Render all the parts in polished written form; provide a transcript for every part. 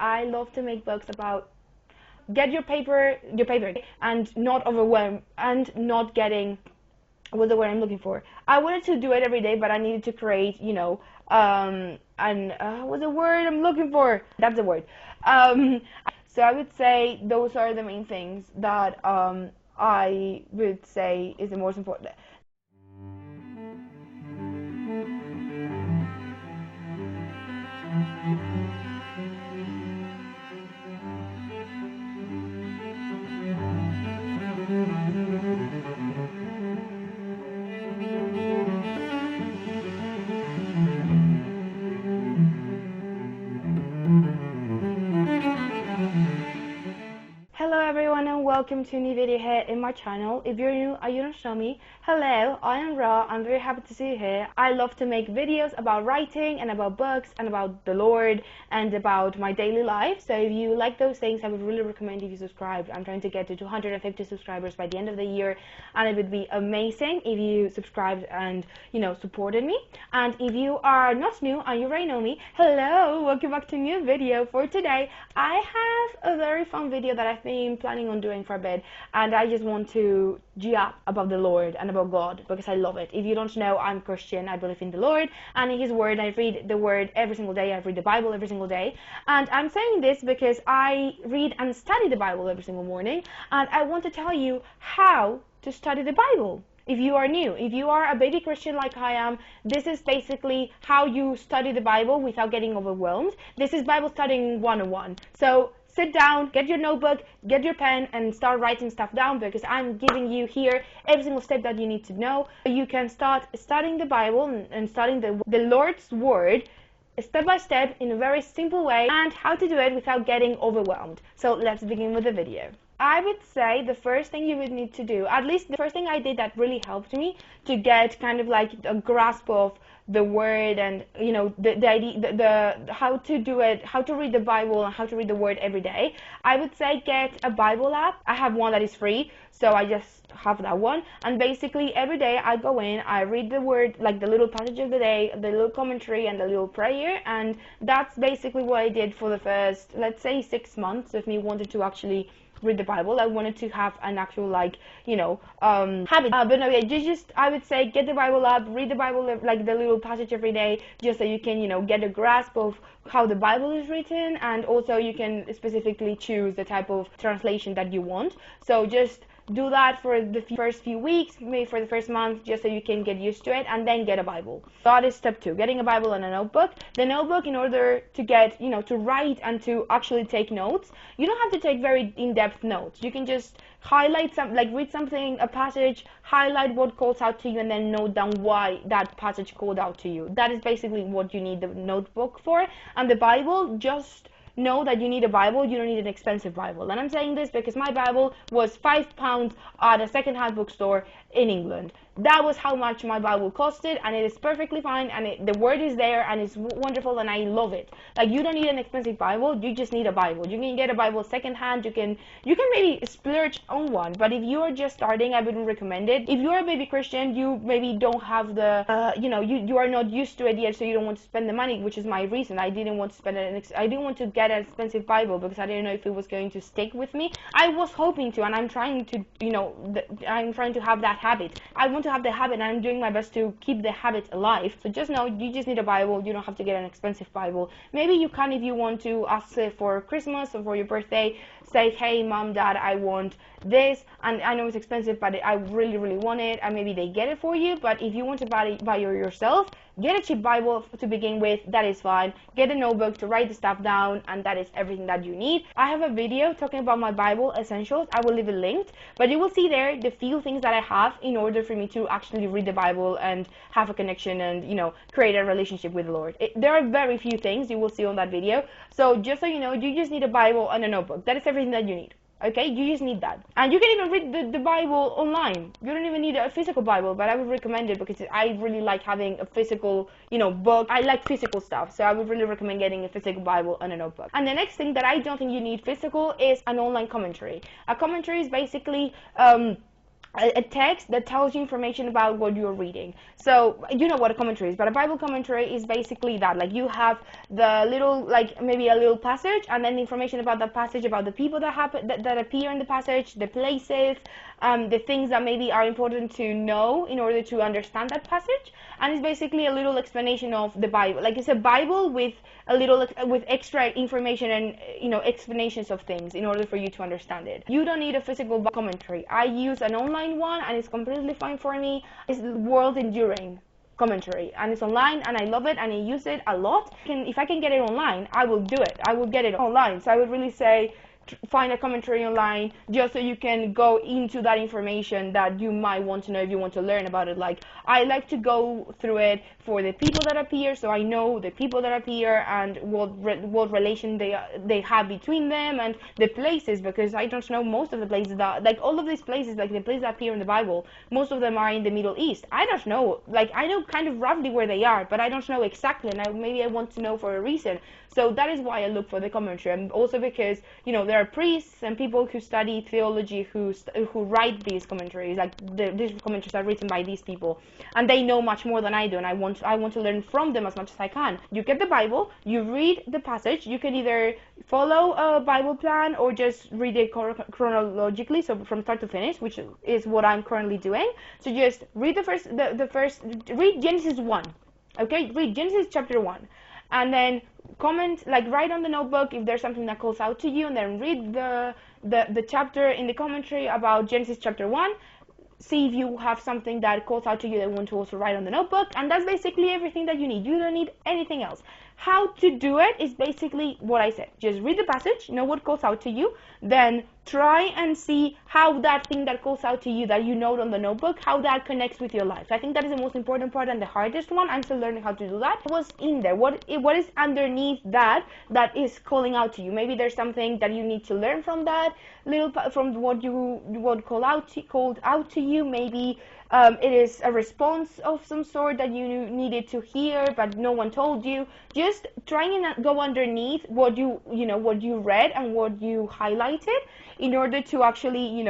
I love to make books about get your paper, and not overwhelm and not getting what's the word I'm looking for. I wanted to do it every day, but I needed to create, and what's the word I'm looking for? That's the word. So I would say those are the main things that I would say is the most important. Hello everyone and welcome to a new video here in my channel. If you're new and you don't know me, hello, I am Ra. I'm very happy to see you here. I love to make videos about writing and about books and about the Lord and about my daily life. So if you like those things, I would really recommend if you subscribe. I'm trying to get to 250 subscribers by the end of the year, and it would be amazing if you subscribed and supported me. And if you are not new and you already know me, hello, welcome back to a new video. For today I have a very fun video that I've been planning on doing for a bit, and I just want to yap about the Lord and about God because I love it. If you don't know, I'm Christian. I believe in the Lord and in His Word. I read the Word every single day. I read the Bible every single day, and I'm saying this because I read and study the Bible every single morning, and I want to tell you how to study the Bible. If you are new, if you are a baby Christian like I am, this is basically how you study the Bible without getting overwhelmed. This is Bible studying 101. So sit down, get your notebook, get your pen, and start writing stuff down because I'm giving you here every single step that you need to know. You can start studying the Bible and studying the Lord's Word step by step in a very simple way, and how to do it without getting overwhelmed. So let's begin with the video. I would say the first thing you would need to do, at least the first thing I did that really helped me to get kind of like a grasp of the Word and the idea, the how to do it, how to read the Bible and how to read the Word every day. I would say get a Bible app. I have one that is free, so I just have that one, and basically every day I go in, I read the Word, like the little passage of the day, the little commentary and the little prayer, and that's basically what I did for the first, let's say, 6 months of me wanting to actually read the Bible. I wanted to have an actual habit. But no, yeah, I would say get the Bible up, read the Bible like the little passage every day, just so you can get a grasp of how the Bible is written, and also you can specifically choose the type of translation that you want. So just do that for the first few weeks, maybe for the first month, just so you can get used to it, and then get a Bible. That is step 2, getting a Bible and a notebook. The notebook, in order to get, to write and to actually take notes, you don't have to take very in-depth notes. You can just highlight read something, a passage, highlight what calls out to you, and then note down why that passage called out to you. That is basically what you need the notebook for. And the Bible, just know that you need a Bible. You don't need an expensive Bible. And I'm saying this because my Bible was £5 at a second-hand bookstore in England. That was how much my Bible costed, and it is perfectly fine, and the Word is there, and it's wonderful, and I love it. Like, you don't need an expensive Bible, you just need a Bible. You can get a Bible second-hand, you can maybe splurge on one, but if you are just starting, I wouldn't recommend it. If you are a baby Christian, you maybe don't have the, you are not used to it yet, so you don't want to spend the money, which is my reason. I didn't want to spend I didn't want to get an expensive Bible because I didn't know if it was going to stick with me. I was hoping to, and I'm trying to, I'm trying to have that habit. I want to have the habit, and I'm doing my best to keep the habit alive. So just know, you just need a Bible. You don't have to get an expensive Bible. Maybe you can, if you want to ask for Christmas or for your birthday, say, hey mom, dad, I want this, and I know it's expensive, but I really, really want it, and maybe they get it for you. But if you want to buy it yourself, get a cheap Bible to begin with. That is fine. Get a notebook to write the stuff down, and that is everything that you need. I have a video talking about my Bible essentials. I will leave it linked, but you will see there the few things that I have in order for me to actually read the Bible and have a connection and create a relationship with the Lord. There are very few things you will see on that video. So just so you know, you just need a Bible and a notebook. That is everything that you need. Okay, you just need that. And you can even read the Bible online. You don't even need a physical Bible, but I would recommend it because I really like having a physical, book. I like physical stuff, so I would really recommend getting a physical Bible and a notebook. And the next thing that I don't think you need physical is an online commentary. A commentary is basically a text that tells you information about what you're reading. So you know what a commentary is, but a Bible commentary is basically that. Like, you have the little, like maybe a little passage, and then the information about that passage, about the people that appear in the passage, the places, the things that maybe are important to know in order to understand that passage. And it's basically a little explanation of the Bible. Like, it's a Bible with a little with extra information and explanations of things in order for you to understand it. You don't need a physical commentary. I use an online one, and it's completely fine for me. It's world enduring commentary, and it's online, and I love it, and I use it a lot. If I can get it online, I will do it. I will get it online. So I would really say find a commentary online, just so you can go into that information that you might want to know if you want to learn about it. Like, I like to go through it for the people that appear, so I know the people that appear and what relation they have between them, and the places, because I don't know most of the places that, like, all of these places, like the places that appear in the Bible, most of them are in the Middle East. I don't know, like, I know kind of roughly where they are, but I don't know exactly, and maybe I want to know for a reason. So that is why I look for the commentary, and also because there are priests and people who study theology who write these commentaries. Like, these commentaries are written by these people, and they know much more than I do, and I want to learn from them as much as I can. You get the Bible, you read the passage. You can either follow a Bible plan or just read it chronologically, so from start to finish, which is what I'm currently doing. So just read read Genesis 1. Okay, read Genesis chapter 1. And then comment, like, write on the notebook if there's something that calls out to you, and then read the chapter in the commentary about Genesis chapter 1. See if you have something that calls out to you that you want to also write on the notebook, and that's basically everything that you need. You don't need anything else. How to do it is basically what I said. Just read the passage, know what calls out to you, then try and see how that thing that calls out to you, that you note on the notebook, how that connects with your life. I think that is the most important part and the hardest one. I'm still learning how to do that. What's in there? What is underneath that is calling out to you? Maybe there's something that you need to learn from that from what called out to you. Maybe it is a response of some sort that you needed to hear, but no one told you. Just trying and go underneath what you read and what you highlighted, in order to actually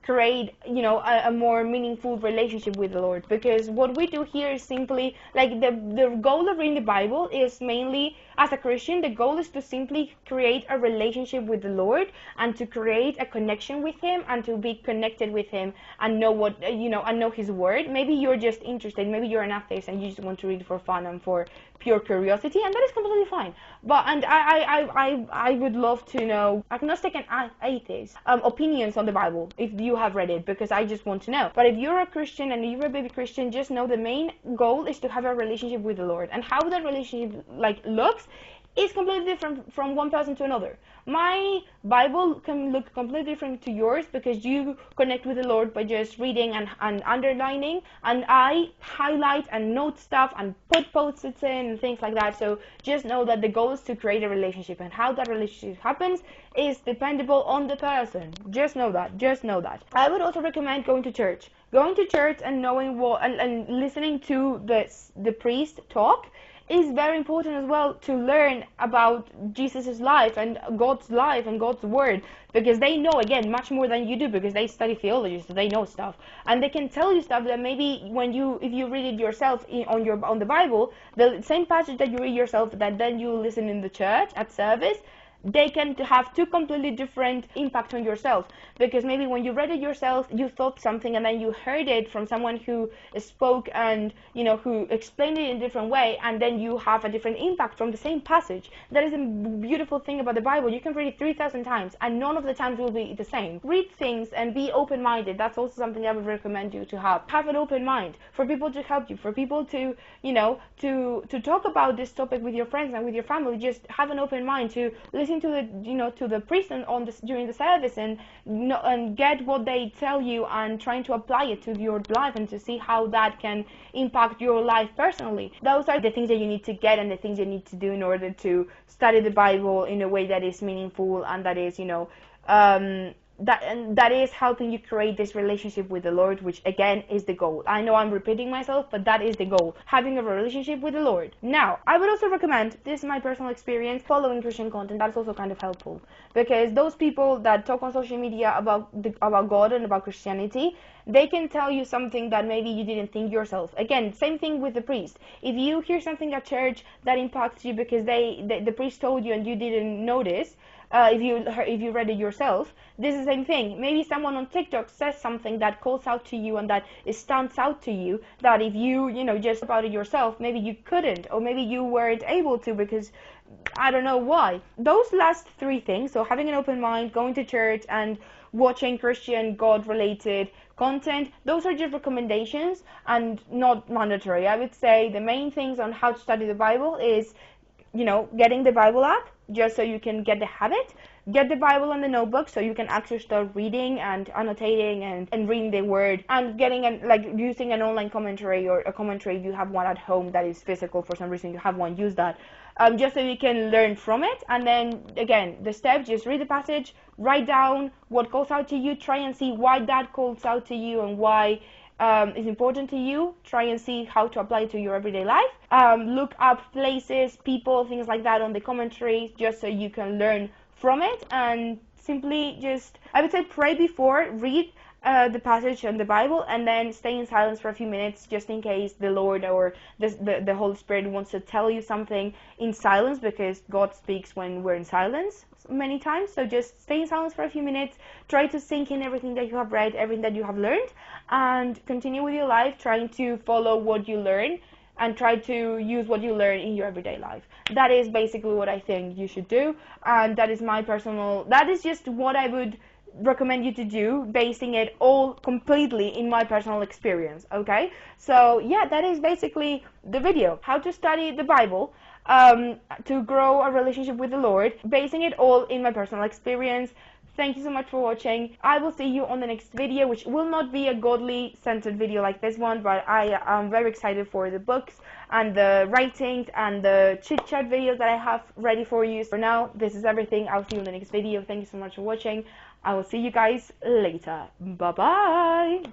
create a more meaningful relationship with the Lord. Because what we do here is simply, like, the goal of reading the Bible is mainly, as a Christian, the goal is to simply create a relationship with the Lord, and to create a connection with Him, and to be connected with Him, and know and know His Word. Maybe you're just interested, maybe you're an atheist and you just want to read for fun and for pure curiosity, and that is completely fine. But I would love to know agnostic and atheist opinions on the Bible if you have read it, because I just want to know. But if you're a Christian and you're a baby Christian, just know the main goal is to have a relationship with the Lord, and how that relationship looks is completely different from one person to another. My Bible can look completely different to yours, because you connect with the Lord by just reading and underlining, and I highlight and note stuff and put post-its in and things like that. So just know that the goal is to create a relationship, and how that relationship happens is dependable on the person. Just know that. I would also recommend going to church and knowing what and listening to the priest talk is very important as well, to learn about Jesus' life and God's life and God's word, because they know, again, much more than you do, because they study theology, so they know stuff, and they can tell you stuff that maybe if you read it yourself on the Bible, the same passage that you read yourself that then you listen in the church at service, they can have two completely different impacts on yourself. Because maybe when you read it yourself, you thought something, and then you heard it from someone who spoke and who explained it in a different way, and then you have a different impact from the same passage. That is a beautiful thing about the Bible. You can read it 3,000 times, and none of the times will be the same. Read things and be open-minded. That's also something I would recommend you to have. Have an open mind for people to help you, for people to to talk about this topic with your friends and with your family. Just have an open mind to listen to the priest during the service, and get what they tell you, and trying to apply it to your life, and to see how that can impact your life personally. Those are the things that you need to get, and the things you need to do in order to study the Bible in a way that is meaningful, and that is that is helping you create this relationship with the Lord, which again is the goal. I know I'm repeating myself, but that is the goal, having a relationship with the Lord. Now, I would also recommend, this is my personal experience, following Christian content. That's also kind of helpful, because those people that talk on social media about God and about Christianity, they can tell you something that maybe you didn't think yourself. Again, same thing with the priest. If you hear something at church that impacts you because the priest told you and you didn't notice, if you read it yourself, this is the same thing. Maybe someone on TikTok says something that calls out to you and that it stands out to you, that if you just about it yourself, maybe you couldn't, or maybe you weren't able to because I don't know why. Those last three things, so having an open mind, going to church, and watching Christian God-related content, those are just recommendations and not mandatory. I would say the main things on how to study the Bible is, getting the Bible app, just so you can get the habit. Get the Bible on the notebook so you can actually start reading and annotating and reading the word, and getting using an online commentary or a commentary if you have one at home that is physical. For some reason you have one, use that, just so you can learn from it. And then again, the steps: just read the passage, write down what calls out to you, try and see why that calls out to you and why is important to you. Try and see how to apply it to your everyday life. Look up places, people, things like that on the commentary, just so you can learn from it. And simply just, I would say, pray before, read the passage in the Bible, and then stay in silence for a few minutes, just in case the Lord or the Holy Spirit wants to tell you something in silence, because God speaks when we're in silence many times. So just stay in silence for a few minutes, try to sink in everything that you have read, everything that you have learned, and continue with your life, trying to follow what you learn and try to use what you learn in your everyday life. That is basically what I think you should do, and that is just what I would recommend you to do, basing it all completely in my personal experience. Okay, so yeah, that is basically the video: how to study the Bible, to grow a relationship with the Lord, basing it all in my personal experience. Thank you so much for watching. I will see you on the next video, which will not be a godly centered video like this one, but I am very excited for the books and the writings and the chit chat videos that I have ready for you. For now, this is everything. I'll see you in the next video. Thank you so much for watching. I will see you guys later. Bye bye.